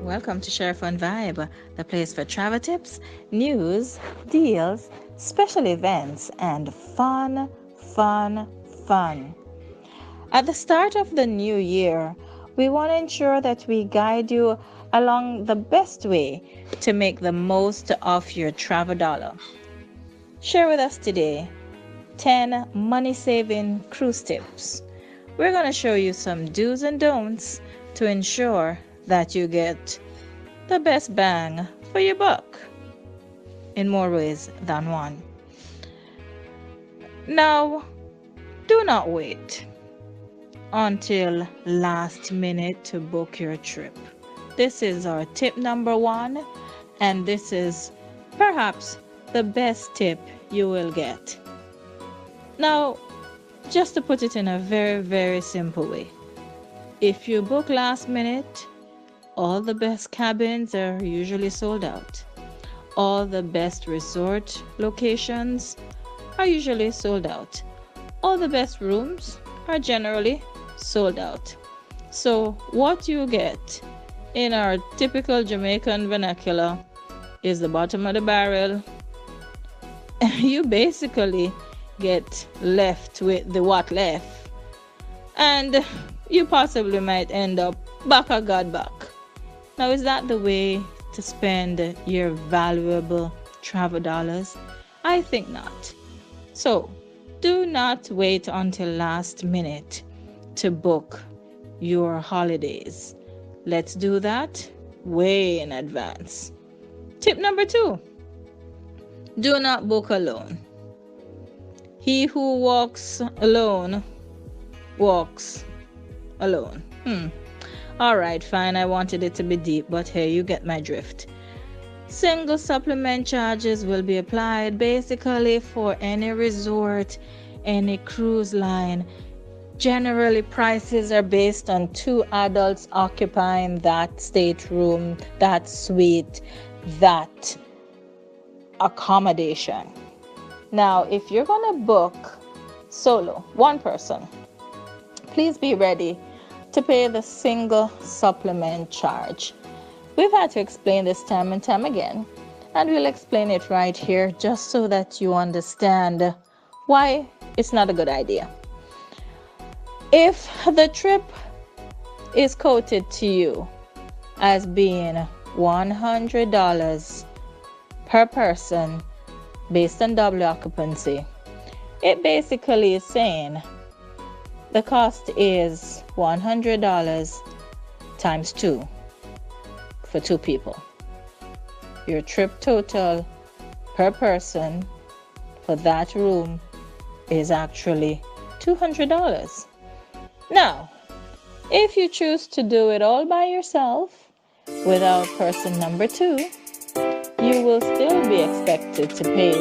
Welcome to Sheri-Fun Vibe, the place for travel tips, news, deals, special events, and fun, fun, fun. At the start of the new year, we want to ensure that we guide you along the best way to make the most of your travel dollar. Share with us today 10 money-saving cruise tips. We're going to show you some do's and don'ts to ensure that you get the best bang for your buck in more ways than one. Now, do not wait until last minute to book your trip. This is our tip number one, and this is perhaps the best tip you will get. Now, just to put it in a very, very simple way, if you book last minute, all the best cabins are usually sold out. All the best resort locations are usually sold out. All the best rooms are generally sold out. So what you get in our typical Jamaican vernacular is the bottom of the barrel. You basically get left with the what left, and you possibly might end up back a god back. Now, is that the way to spend your valuable travel dollars? I think not. So do not wait until last minute to book your holidays. Let's do that way in advance. Tip number 2, do not book alone. He who walks alone walks alone. All right, fine. I wanted it to be deep, but here you get my drift. Single supplement charges will be applied basically for any resort, any cruise line. Generally, prices are based on 2 adults occupying that stateroom, that suite, that accommodation. Now, if you're going to book solo, one person, please be ready to pay the single supplement charge. We've had to explain this time and time again, and we'll explain it right here just so that you understand why it's not a good idea. If the trip is quoted to you as being $100 per person based on double occupancy, it basically is saying the cost is $100 times 2 for 2 people. Your trip total per person for that room is actually $200. Now, if you choose to do it all by yourself without person number 2, you will still be expected to pay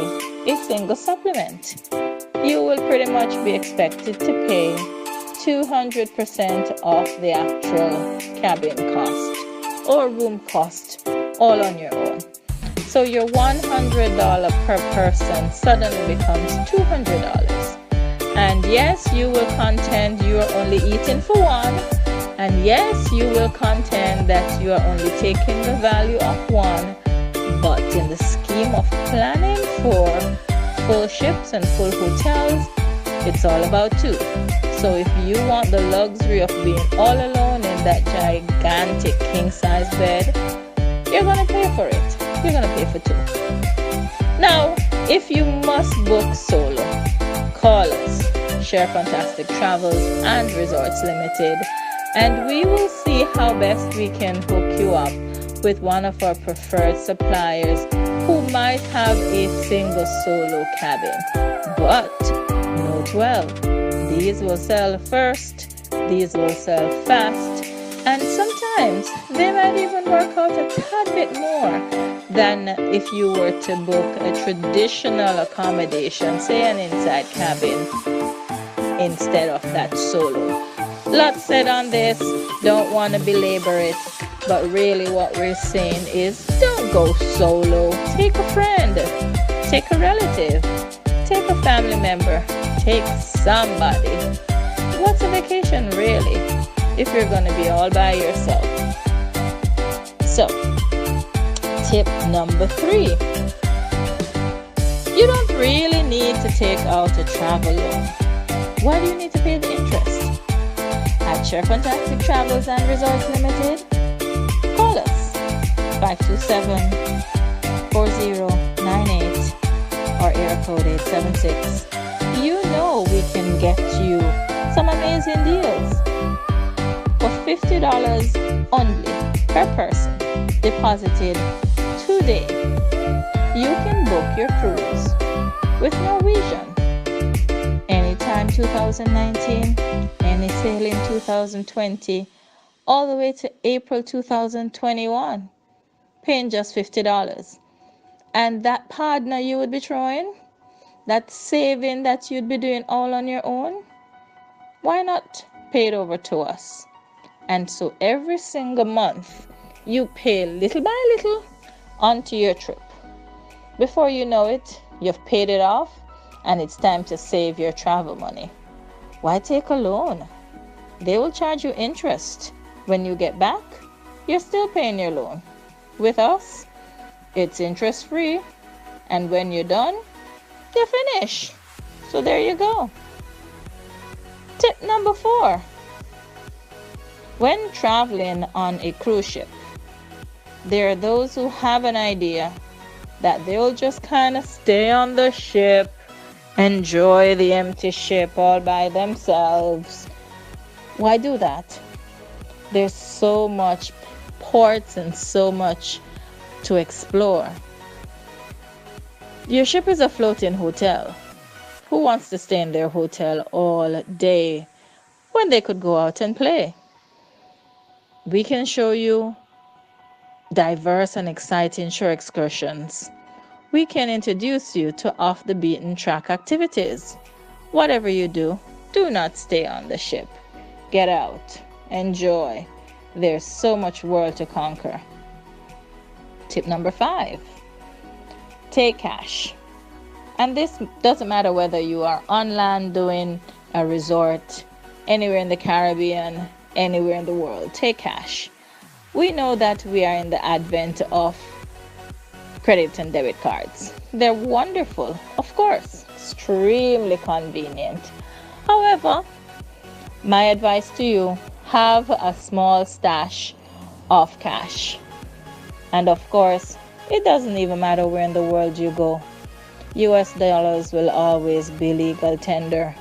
a single supplement. You will pretty much be expected to pay 200% of the actual cabin cost or room cost all on your own. So your $100 per person suddenly becomes $200. And yes, you will contend you are only eating for one. And yes, you will contend that you are only taking the value of one. But in the scheme of planning for full ships and full hotels, it's all about 2. So if you want the luxury of being all alone in that gigantic king-size bed, you're going to pay for it. You're going to pay for 2. Now, if you must book solo, call us, Share Fantastic Travels and Resorts Limited, and we will see how best we can hook you up with one of our preferred suppliers who might have a single solo cabin. But note well, these will sell first, these will sell fast, and sometimes they might even work out a tad bit more than if you were to book a traditional accommodation, say an inside cabin, instead of that solo. Lots said on this, don't want to belabor it, but really what we're saying is don't go solo. Take a friend, take a relative, take a family member, take somebody. What's a vacation really if you're going to be all by yourself? So, tip number 3. You don't really need to take out a travel loan. Why do you need to pay the interest? At Sheri-Fun Travels and Resorts Limited, call us 527-4098 or area code 876. You know we can get you some amazing deals. For $50 only per person deposited today, you can book your cruise with Norwegian anytime 2019, any sailing 2020, all the way to April 2021, paying just $50. And that partner you would be throwing, that saving that you'd be doing all on your own, why not pay it over to us? And so every single month, you pay little by little onto your trip. Before you know it, you've paid it off, and it's time to save your travel money. Why take a loan? They will charge you interest. When you get back, you're still paying your loan. With us, it's interest free, and when you're done, you finish. So there you go. Tip number 4. When traveling on a cruise ship, there are those who have an idea that they'll just kind of stay on the ship, enjoy the empty ship all by themselves. Why do that? There's so much ports and so much to explore. Your ship is a floating hotel. Who wants to stay in their hotel all day when they could go out and play? We can show you diverse and exciting shore excursions. We can introduce you to off the beaten track activities. Whatever you do, do not stay on the ship. Get out, enjoy. There's so much world to conquer. Tip number 5. Take cash. And this doesn't matter whether you are on land doing a resort, anywhere in the Caribbean, anywhere in the world. Take cash. We know that we are in the advent of credit and debit cards. They're wonderful, of course, extremely convenient. However, my advice to you, have a small stash of cash. And of course, it doesn't even matter where in the world you go. US dollars will always be legal tender,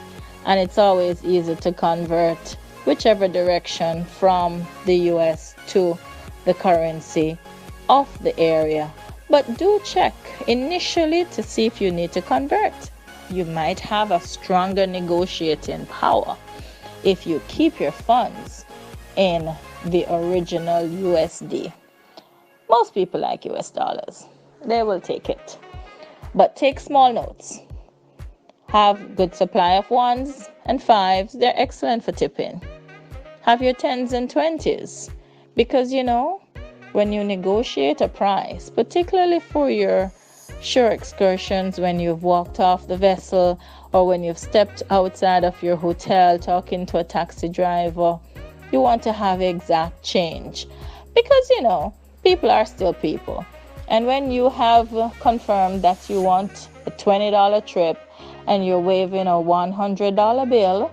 and it's always easy to convert whichever direction from the US to the currency of the area. But do check initially to see if you need to convert. You might have a stronger negotiating power if you keep your funds in the original USD. Most people like US dollars. They will take it. But take small notes. Have good supply of 1s and 5s. They're excellent for tipping. Have your 10s and 20s. Because, you know, when you negotiate a price, particularly for your shore excursions, when you've walked off the vessel or when you've stepped outside of your hotel talking to a taxi driver, you want to have exact change. Because, you know, people are still people. And when you have confirmed that you want a $20 trip and you're waving a $100 bill,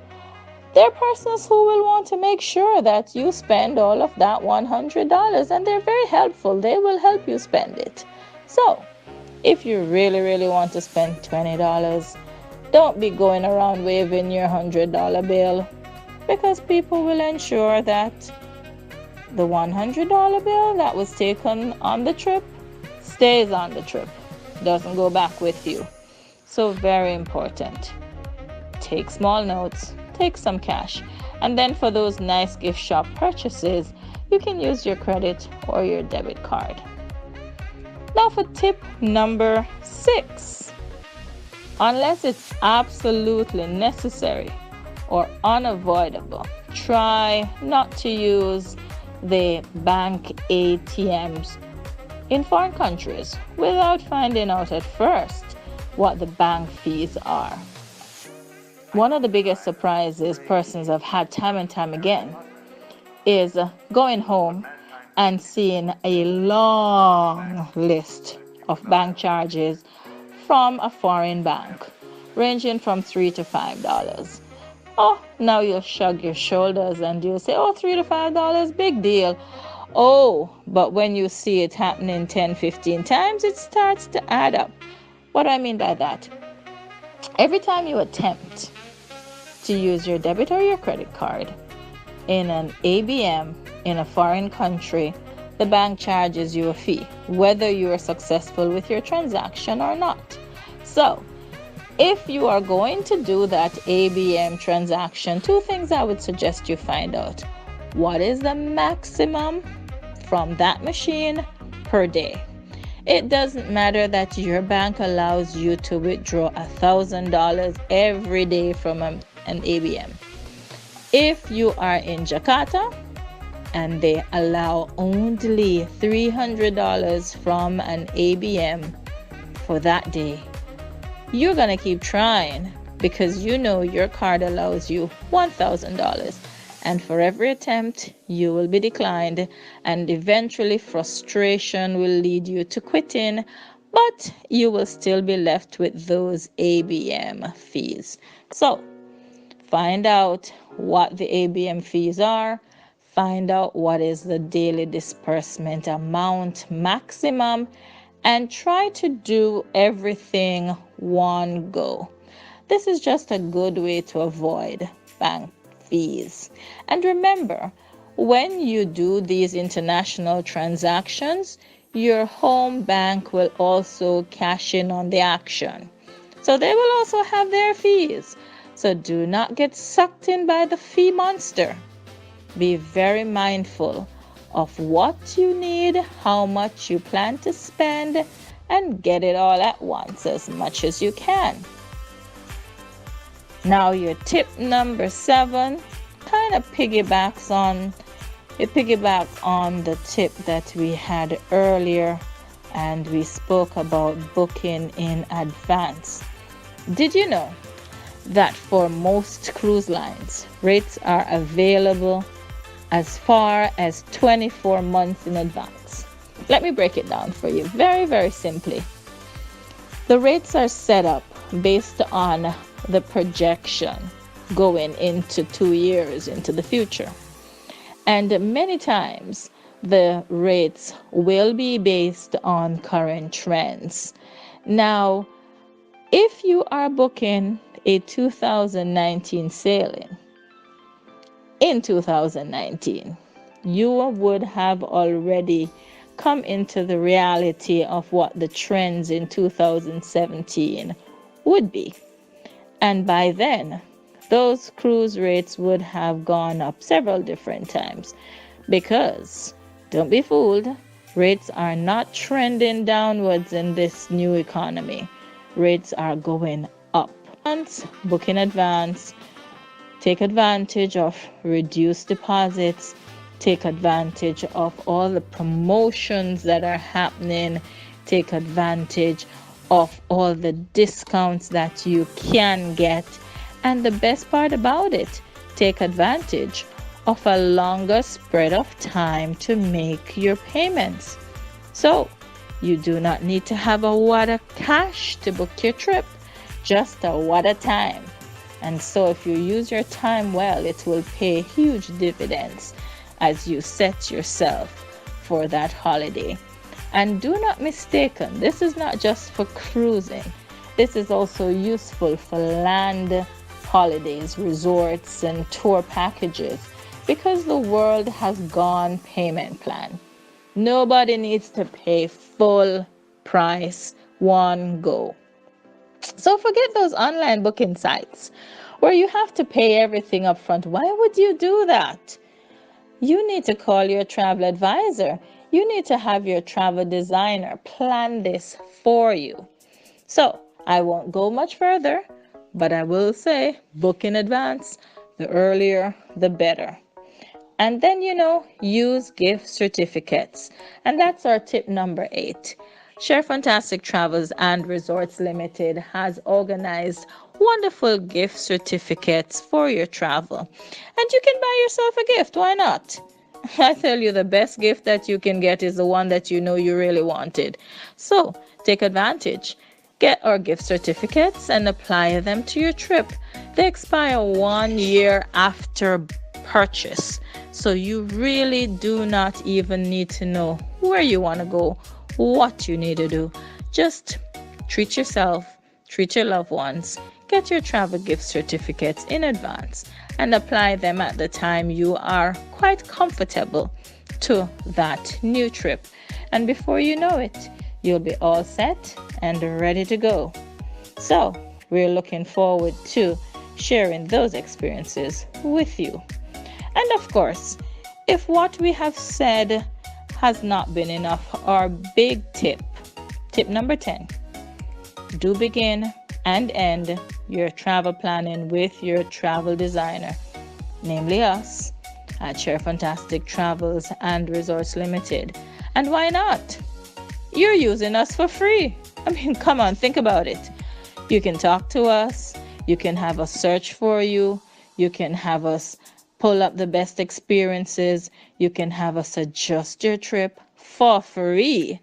there are persons who will want to make sure that you spend all of that $100, and they're very helpful. They will help you spend it. So, if you really, really want to spend $20, don't be going around waving your $100 bill, because people will ensure that the $100 bill that was taken on the trip stays on the trip, doesn't go back with you. So very important. Take small notes, take some cash, and then for those nice gift shop purchases, you can use your credit or your debit card. Now for tip number 6. Unless it's absolutely necessary or unavoidable, try not to use the bank ATMs in foreign countries without finding out at first what the bank fees are. One of the biggest surprises persons have had time and time again is going home and seeing a long list of bank charges from a foreign bank, ranging from $3 to $5. Oh, now you'll shrug your shoulders and you'll say, oh, $3 to $5, big deal. Oh, but when you see it happening 10, 15 times, it starts to add up. What do I mean by that? Every time you attempt to use your debit or your credit card in an ABM in a foreign country, the bank charges you a fee, whether you are successful with your transaction or not. So, if you are going to do that ABM transaction, two things I would suggest you find out. What is the maximum from that machine per day? It doesn't matter that your bank allows you to withdraw $1,000 every day from an ABM. If you are in Jakarta and they allow only $300 from an ABM for that day, you're going to keep trying because you know your card allows you $1,000. And for every attempt, you will be declined, and eventually frustration will lead you to quitting, but you will still be left with those ABM fees. So, find out what the ABM fees are, find out what is the daily disbursement amount maximum, and try to do everything one go. This is just a good way to avoid bank fees. And remember, when you do these international transactions, your home bank will also cash in on the action. So they will also have their fees. So do not get sucked in by the fee monster. Be very mindful of what you need, how much you plan to spend, and get it all at once as much as you can. Now your tip number 7 kind of piggybacks on the tip that we had earlier, and we spoke about booking in advance. Did you know that for most cruise lines, rates are available as far as 24 months in advance? Let me break it down for you very, very simply. The rates are set up based on the projection going into 2 years into the future. And many times the rates will be based on current trends. Now, if you are booking a 2019 sailing in 2019, you would have already come into the reality of what the trends in 2017 would be. And by then, those cruise rates would have gone up several different times, because, don't be fooled, rates are not trending downwards in this new economy. Rates are going up. Book in advance, take advantage of reduced deposits, take advantage of all the promotions that are happening, take advantage of all the discounts that you can get. And the best part about it, take advantage of a longer spread of time to make your payments. So you do not need to have a wad of cash to book your trip, just a wad of time. And so if you use your time well, it will pay huge dividends as you set yourself for that holiday. And do not mistaken, this is not just for cruising. This is also useful for land holidays, resorts, and tour packages, because the world has gone payment plan. Nobody needs to pay full price one go. So forget those online booking sites where you have to pay everything up front. Why would you do that? You need to call your travel advisor. You need to have your travel designer plan this for you. So I won't go much further, but I will say book in advance. The earlier, the better. And then, use gift certificates. And that's our tip number 8. Sheri-Fantastic Travels and Resorts Limited has organized wonderful gift certificates for your travel. And you can buy yourself a gift. Why not? I tell you, the best gift that you can get is the one that you know you really wanted. So take advantage. Get our gift certificates and apply them to your trip. They expire 1 year after purchase. So you really do not even need to know where you want to go, what you need to do. Just treat yourself, treat your loved ones, get your travel gift certificates in advance, and apply them at the time you are quite comfortable to that new trip. And before you know it, you'll be all set and ready to go. So we're looking forward to sharing those experiences with you. And of course, if what we have said has not been enough, our big tip number 10, do begin and end your travel planning with your travel designer, namely us at Sheri-Fun Travels and Resorts Limited. And why not? You're using us for free. I mean, come on, think about it. You can talk to us, you can have us search for you, you can have us pull up the best experiences, you can have us adjust your trip for free.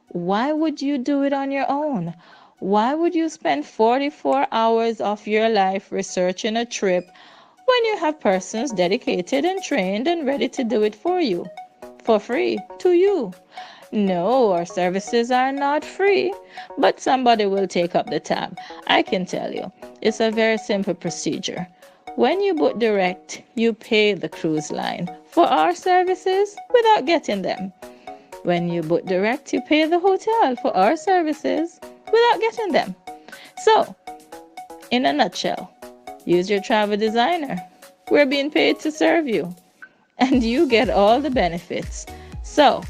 Why would you do it on your own? Why would you spend 44 hours of your life researching a trip when you have persons dedicated and trained and ready to do it for you for free to you? No, our services are not free, but somebody will take up the tab. I can tell you, it's a very simple procedure. When you book direct, you pay the cruise line for our services without getting them. When you book direct, you pay the hotel for our services without getting them. So, in a nutshell, use your travel designer. We're being paid to serve you, and you get all the benefits. So,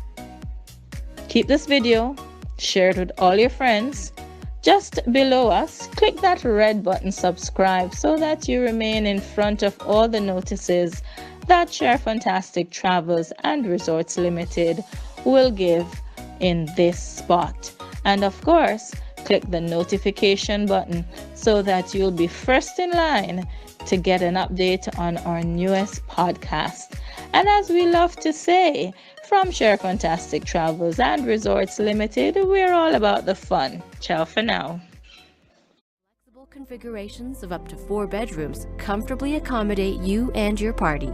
keep this video, share it with all your friends. Just below us, click that red button, subscribe, so that you remain in front of all the notices that Sheri-Fun Travels and Resorts Limited will give in this spot. And of course, click the notification button so that you'll be first in line to get an update on our newest podcast. And as we love to say, from Sheri-Fun Travels and Resorts Limited, we're all about the fun. Ciao for now. Flexible configurations of up to 4 bedrooms comfortably accommodate you and your party.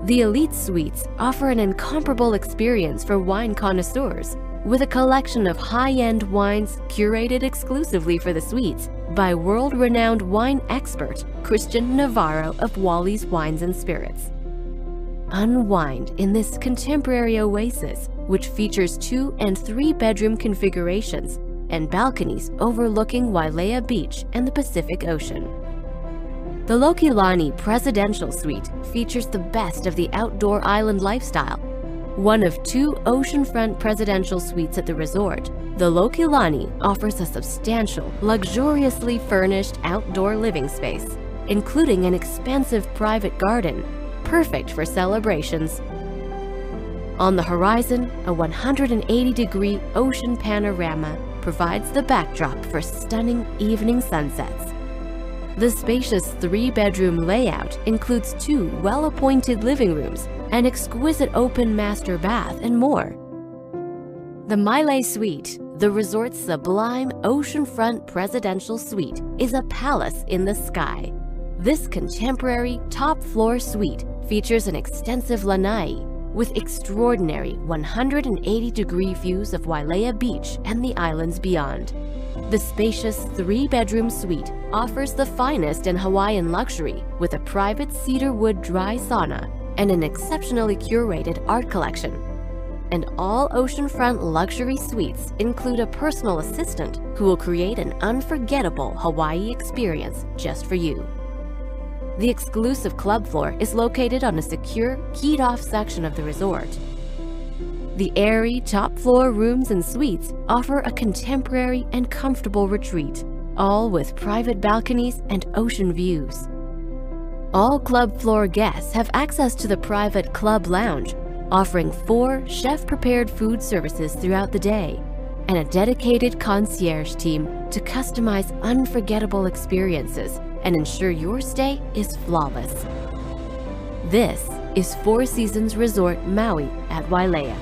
The Elite Suites offer an incomparable experience for wine connoisseurs, with a collection of high-end wines curated exclusively for the suites by world-renowned wine expert Christian Navarro of Wally's Wines and Spirits. Unwind in this contemporary oasis, which features 2- and 3-bedroom configurations and balconies overlooking Wailea Beach and the Pacific Ocean. The Lokilani Presidential Suite features the best of the outdoor island lifestyle. One of 2 oceanfront presidential suites at the resort, the Lokilani offers a substantial, luxuriously furnished outdoor living space, including an expansive private garden, perfect for celebrations. On the horizon, a 180-degree ocean panorama provides the backdrop for stunning evening sunsets. The spacious 3-bedroom layout includes 2 well-appointed living rooms, an exquisite open master bath, and more. The Maile Suite, the resort's sublime oceanfront presidential suite, is a palace in the sky. This contemporary top-floor suite features an extensive lanai with extraordinary 180-degree views of Wailea Beach and the islands beyond. The spacious 3-bedroom suite offers the finest in Hawaiian luxury with a private cedar wood dry sauna and an exceptionally curated art collection. And all oceanfront luxury suites include a personal assistant who will create an unforgettable Hawaii experience just for you. The exclusive club floor is located on a secure, keyed-off section of the resort. The airy top-floor rooms and suites offer a contemporary and comfortable retreat, all with private balconies and ocean views. All club floor guests have access to the private club lounge, offering 4 chef-prepared food services throughout the day, and a dedicated concierge team to customize unforgettable experiences and ensure your stay is flawless. This is Four Seasons Resort Maui at Wailea.